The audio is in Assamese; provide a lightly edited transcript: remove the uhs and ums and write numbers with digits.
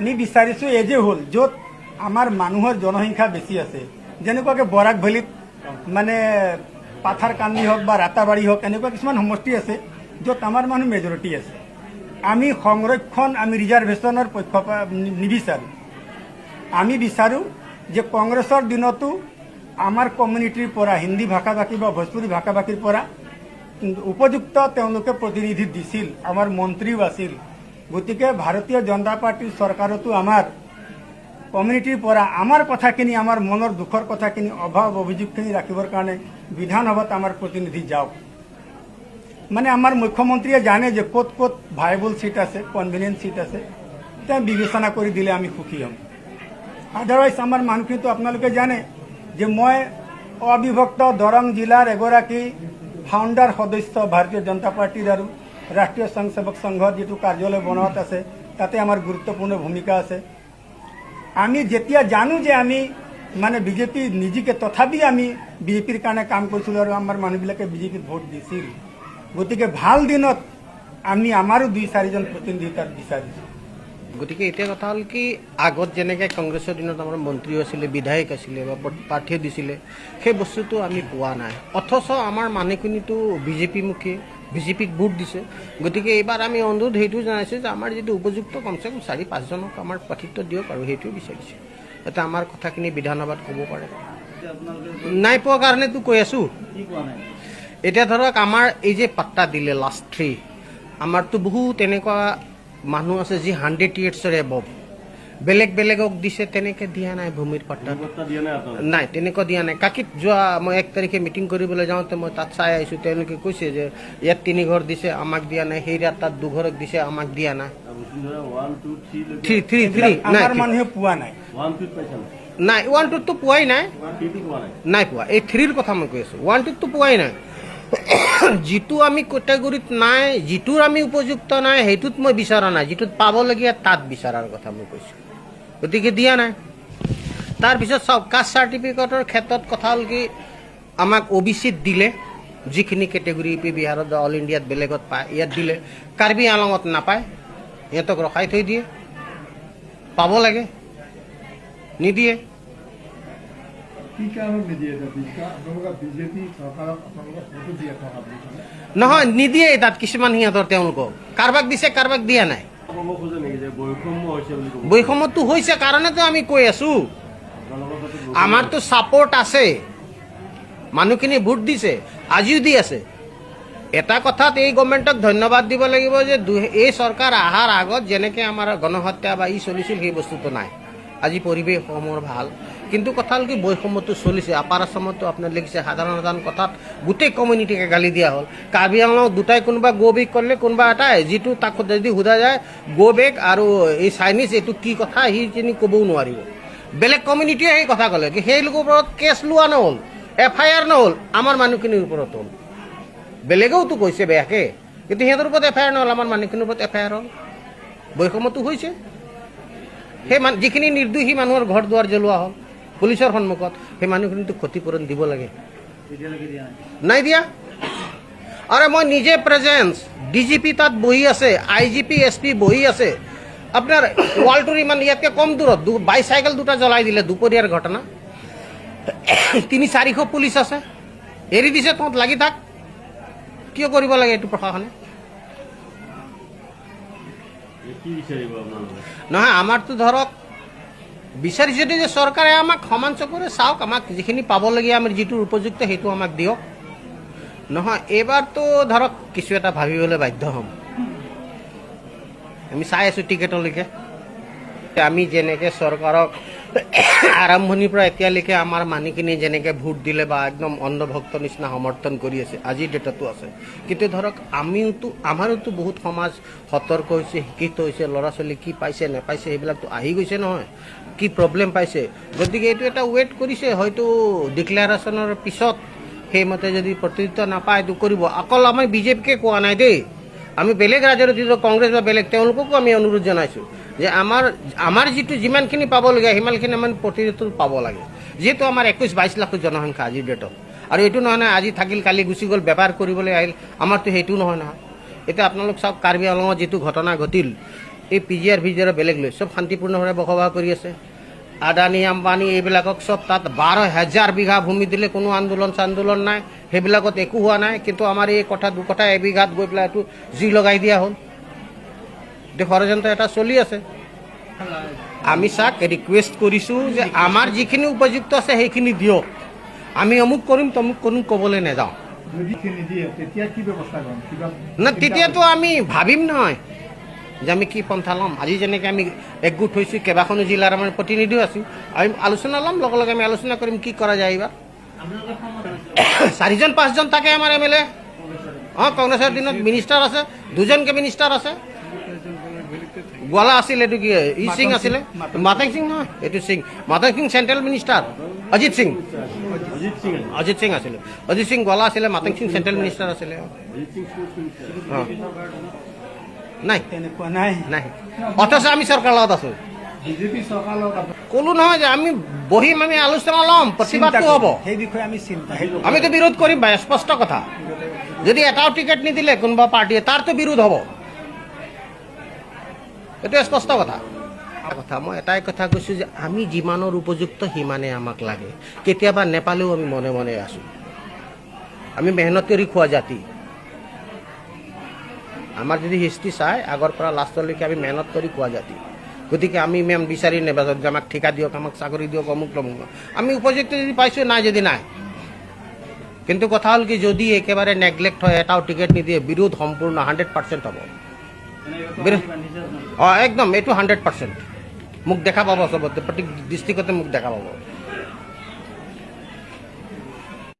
আমি বিচাৰিছোঁ এই যে হ'ল য'ত আমাৰ মানুহৰ জনসংখ্যা বেছি আছে, যেনেকুৱাকৈ বৰাক ভেলীত মানে পাথাৰ কান্দি হওক বা ৰাতাবাৰী হওক, এনেকুৱা কিছুমান সমষ্টি আছে য'ত আমাৰ মানুহ মেজৰিটি আছে। আমি সংৰক্ষণ, আমি ৰিজাৰ্ভেশ্যনৰ পক্ষ নিবিচাৰোঁ। আমি বিচাৰোঁ যে কংগ্ৰেছৰ দিনতো আমাৰ কমিউনিটিৰ পৰা, হিন্দী ভাষাভাষী বা ভোজপুৰী ভাষাভাষীৰ পৰা উপযুক্ত তেওঁলোকে প্ৰতিনিধি দিছিল, আমাৰ মন্ত্ৰীও আছিল। গতিকে ভাৰতীয় জনতা পাৰ্টিৰ চৰকাৰতো আমাৰ কমিউনিটিৰ পৰা আমাৰ কথাখিনি, আমাৰ মনৰ দুখৰ কথাখিনি, অভাৱ অভিযোগখিনি ৰাখিবৰ কাৰণে বিধানসভাত আমাৰ প্ৰতিনিধি যাওক। মানে আমাৰ মুখ্যমন্ত্ৰীয়ে জানে যে ক'ত ক'ত ভাইবল চিট আছে, কনভিনিয়েন্ট চিট আছে, তেওঁ বিবেচনা কৰি দিলে আমি সুখী হ'ম। আদাৰৱাইজ আমাৰ মানুহখিনিতো আপোনালোকে জানে যে মই অবিভক্ত দৰং জিলাৰ এগৰাকী ফাউণ্ডাৰ সদস্য ভাৰতীয় জনতা পাৰ্টিৰ আৰু ৰাষ্ট্ৰীয় স্বয়ংসেৱক সংঘৰ যিটো কাৰ্যালয় বনোৱাত আছে, তাতে আমাৰ গুৰুত্বপূৰ্ণ ভূমিকা আছে। আমি যেতিয়া জানো যে আমি মানে বিজেপি নিজিকে, তথাপি আমি বিজেপিৰ কাৰণে কাম কৰিছিলোঁ আৰু আমাৰ মানুহবিলাকে বিজেপিত ভোট দিছিল। গতিকে ভাল দিনত আমি আমাৰো 2-4জন প্ৰতিনিধি তাত বিচাৰিছোঁ। গতিকে এতিয়া কথা হ'ল কি, আগত যেনেকৈ কংগ্ৰেছৰ দিনত আমাৰ মন্ত্ৰী আছিলে, বিধায়ক আছিলে বা প্ৰাৰ্থী দিছিলে, সেই বস্তুটো আমি পোৱা নাই। অথচ আমাৰ মানুহখিনিতো বিজেপিমুখী, বিজেপিক ভোট দিছে। গতিকে এইবাৰ আমি অনুৰোধ সেইটো জনাইছোঁ যে আমাৰ যিটো উপযুক্ত কমচে কম 4-5জনক আমাৰ প্ৰাৰ্থিত্ব দিয়ক, আৰু সেইটোৱে বিচাৰিছোঁ যাতে আমাৰ কথাখিনি বিধানসভাত ক'ব পাৰে। নাই পোৱা কাৰণেতো কৈ আছোঁ। এতিয়া ধৰক আমাৰ এই যে পাট্টা দিলে লাষ্ট 3, আমাৰতো বহুত তেনেকুৱা মানুহ আছে যি 100 yearsৰ এবভ, বেলেগ বেলেগক দিছে, তেনেকৈ দিয়া নাই ভূমিৰ পাট্টা। নাই, তেনেকুৱা দিয়া নাই। কাকিত যোৱা মই 1 তাৰিখে মিটিং কৰিবলৈ যাওঁতে মই তাত চাই আহিছোঁ, তেওঁলোকে কৈছে যে ইয়াত 3 ঘৰ দিছে, আমাক দিয়া নাই। সেইয়াত তাত 2 ঘৰক দিছে, আমাক দিয়া নাই। 3 আমাৰ মানুহে পোৱা নাই। নাই, 1 2টো পোৱাই নাই, নাই পোৱা। এই 3ৰ কথা মই কৈ আছোঁ, 1 2টো পোৱাই নাই। যিটো আমি কেটেগৰীত নাই, যিটোৰ আমি উপযুক্ত নাই, সেইটোত মই বিচৰা নাই। যিটোত পাবলগীয়া তাত বিচাৰাৰ কথা মই কৈছোঁ। গতিকে দিয়া নাই। তাৰপিছত চাওক, কাষ্ট চাৰ্টিফিকেটৰ ক্ষেত্ৰত কথা হ'ল কি, আমাক OBCত দিলে, যিখিনি কেটেগৰী ইউ পি বিহাৰত বা অল ইণ্ডিয়াত বেলেগত পায়, ইয়াত দিলে। কাৰ্বি আংলঙত নাপায়, সিহঁতক ৰখাই থৈ দিয়ে। পাব লাগে, নিদিয়ে। নহয়, নিদিয়ে তাত কিছুমান সিহঁতৰ, তেওঁলোকক কাৰোবাক দিছে, কাৰোবাক দিয়া নাই। বৈষম্যটো হৈছে কাৰণেতো আমি কৈ আছোঁ। আমাৰতো ছাপোৰ্ট আছে, মানুহখিনি ভোট দিছে, আজিও দি আছে। এটা কথাত এই গভৰ্ণমেণ্টক ধন্যবাদ দিব লাগিব যে এই চৰকাৰ অহাৰ আগত যেনেকৈ আমাৰ গণহত্যা বা চলিছিল, সেই বস্তুটো নাই। আজি পৰিৱেশসমূহ ভাল, কিন্তু কথা হ'ল কি, বৈষম্যটো চলিছে। আপাৰ আছামতো আপোনাৰ লিখিছে, সাধাৰণ কথাত গোটেই কমিউনিটিকে গালি দিয়া হ'ল। কাৰ্বি আংলং দুটাই, কোনোবা গো বেক কৰিলে, কোনোবা এটাই, যিটো তাক যদি সোধা যায় গো বেক আৰু এই চাইনিজ, এইটো কি কথা সি চিনি ক'বও নোৱাৰিব। বেলেগ কমিউনিটিয়ে সেই কথা ক'লে, সেই লোকৰ ওপৰত কেছ লোৱা নহ'ল, FIR নহ'ল, আমাৰ মানুহখিনিৰ ওপৰত হ'ল। বেলেগেওতো কৈছে বেয়াকৈ, কিন্তু সিহঁতৰ ওপৰত FIR নহ'ল, আমাৰ মানুহখিনিৰ ওপৰত FIR হ'ল। বৈষম্যটো হৈছে। সেই যিখিনি নিৰ্দোষী মানুহৰ ঘৰ দুৱাৰ জ্বলোৱা হ'ল পুলিচৰ সন্মুখত, সেই মানুহখিনিতো ক্ষতিপূৰণ দিব লাগে, নাই দিয়া। আৰু মই নিজে প্ৰেজেন্স, DGP তাত বহি আছে, IGP SP বহি আছে। আপোনাৰ ৱালটোৰ ইমান ইয়াতকৈ কম দূৰত বাইচাইকেল 2টা জ্বলাই দিলে, দুপৰীয়াৰ ঘটনা। 300-400 পুলিচ আছে, এৰি দিছে, তহঁত লাগি থাক। কিয় কৰিব লাগে এইটো প্ৰশাসনে? নহয়, আমাৰতো ধৰক বিচাৰিছে যে চৰকাৰে আমাক সমান চকুৰে চাওক, আমাক যিখিনি পাবলগীয়া, আমাৰ যিটো উপযুক্ত সেইটো আমাক দিয়ক। নহয়, এইবাৰতো ধৰক কিছু এটা ভাবিবলৈ বাধ্য হ'ম। আমি চাই আছোঁ টিকেটলৈকে। আমি যেনেকৈ চৰকাৰক আৰম্ভণিৰ পৰা এতিয়ালৈকে আমাৰ মানুহখিনি যেনেকৈ ভোট দিলে বা একদম অন্ধভক্ত নিচিনা সমৰ্থন কৰি আছে, আজিৰ ডেটতো আছে। কিন্তু ধৰক আমাৰোতো বহুত সমাজ সতৰ্ক হৈছে, শিক্ষিত হৈছে, ল'ৰা ছোৱালী কি পাইছে নাপাইছে সেইবিলাকতো আহি গৈছে নহয়, কি প্ৰব্লেম পাইছে। গতিকে এইটো এটা ৱেইট কৰিছে, হয়তো ডিক্লেৰেশ্যনৰ পিছত সেইমতে যদি প্ৰতিনিধিত্ব নাপায় এইটো কৰিব। অকল আমি বিজেপিকে কোৱা নাই দেই, আমি বেলেগ ৰাজনৈতিক কংগ্ৰেছ বা বেলেগ তেওঁলোককো আমি অনুৰোধ জনাইছোঁ যে আমাৰ যিটো যিমানখিনি পাবলগীয়া সিমানখিনি আমি প্ৰতিনিধিত্ব পাব লাগে। যিহেতু আমাৰ 21-22 লাখ জনসংখ্যা আজিৰ ডেটত, আৰু এইটো নহয় নহয় আজি থাকিল কালি গুচি গ'ল, বেপাৰ কৰিবলৈ আহিল, আমাৰতো সেইটো নহয় নহয়। এতিয়া আপোনালোক চাওক, কাৰ্বি আংলঙত যিটো ঘটনা ঘটিল, এই PGR ভিজিআৰ বেলেগ লৈ চব শান্তিপূৰ্ণভাৱে বসবাস কৰি আছে। আদানী আম্বানী এইবিলাকক চব তাত 12,000 বিঘা ভূমি দিলে কোনো আন্দোলন নাই, সেইবিলাকত একো হোৱা নাই। কিন্তু আমাৰ এই কথা দুকথা এবিঘাত গৈ পেলাই এইটো জুই লগাই দিয়া হ'ল। ষড়যন্ত্ৰ এটা চলি আছে। আমি চাক ৰিকুৱেষ্ট কৰিছোঁ যে আমাৰ যিখিনি উপযুক্ত আছে সেইখিনি দিয়ক। আমি অমুক কৰিম তমুক কৰিম ক'বলৈ নাযাওঁ। না তেতিয়াতো আমি ভাবিম নহয় যে আমি কি পন্থা ল'ম। আজি যেনেকৈ আমি একগোট হৈছোঁ, কেইবাখনো জিলাৰ আমাৰ প্ৰতিনিধিও আছোঁ, আমি আলোচনা ল'ম, লগে লগে আমি আলোচনা কৰিম কি কৰা যায়। এইবাৰ 4জন 5জন থাকে আমাৰ MLA। কংগ্ৰেছৰ দিনত মিনিষ্টাৰ আছে, 2জনকৈ মিনিষ্টাৰ আছে। গোৱালা আছিল, এইটো কি সিং আছিলে, মাতেং সিং নহয়, এইটো সিং, মাতেং সিং চেণ্ট্ৰেল মিনিষ্টাৰ, অজিত সিং আছিলে, অজিত সিং গোৱালা আছিলে, মাতেং সিং চেণ্ট্ৰেল মিনিষ্টাৰ আছিলে। নাই তেনেকুৱা নাই। নাই, অথচ আমি চৰকাৰ লগত আছোঁ। ক'লো নহয় যে আমি বহিম, আমি আলোচনা ল'ম, প্ৰতিবাদটো হ'ব। সেই বিষয়ে আমি চিন্তা আমিতো বিৰোধ কৰিম, স্পষ্ট কথা। যদি এটাও টিকেট নিদিলে কোনোবা পাৰ্টীয়ে, তাৰতো বিৰোধ হ'ব, এইটো স্পষ্ট কথা। মই এটাই কথা কৈছোঁ যে আমি যিমানৰ উপযুক্ত সিমানে আমাক লাগে। কেতিয়াবা নেপালেও আমি মনে মনে আছোঁ। আমি মেহনত কৰি খোৱা জাতি। আমাৰ যদি হিষ্ট্ৰী চাই আগৰ পৰা লাষ্টলৈকে আমি মেহনত কৰি খোৱা জাতি। গতিকে আমি মেম বিচাৰি নেবাজত যে আমাক ঠিকা দিয়ক, আমাক চাকৰি দিয়ক, অমুক তমুক। আমি উপযুক্ত যদি পাইছোঁ, নাই যদি নাই। কিন্তু কথা হ'ল কি, যদি একেবাৰে নেগলেক্ট হয়, এটাও টিকেট নিদিয়ে, বিৰোধ সম্পূৰ্ণ 100% হ'ব। একদম এইটো 100% মোক দেখা পাব, চবতে প্ৰত্যেক ডিষ্ট্ৰিক্টতে মোক দেখা পাব।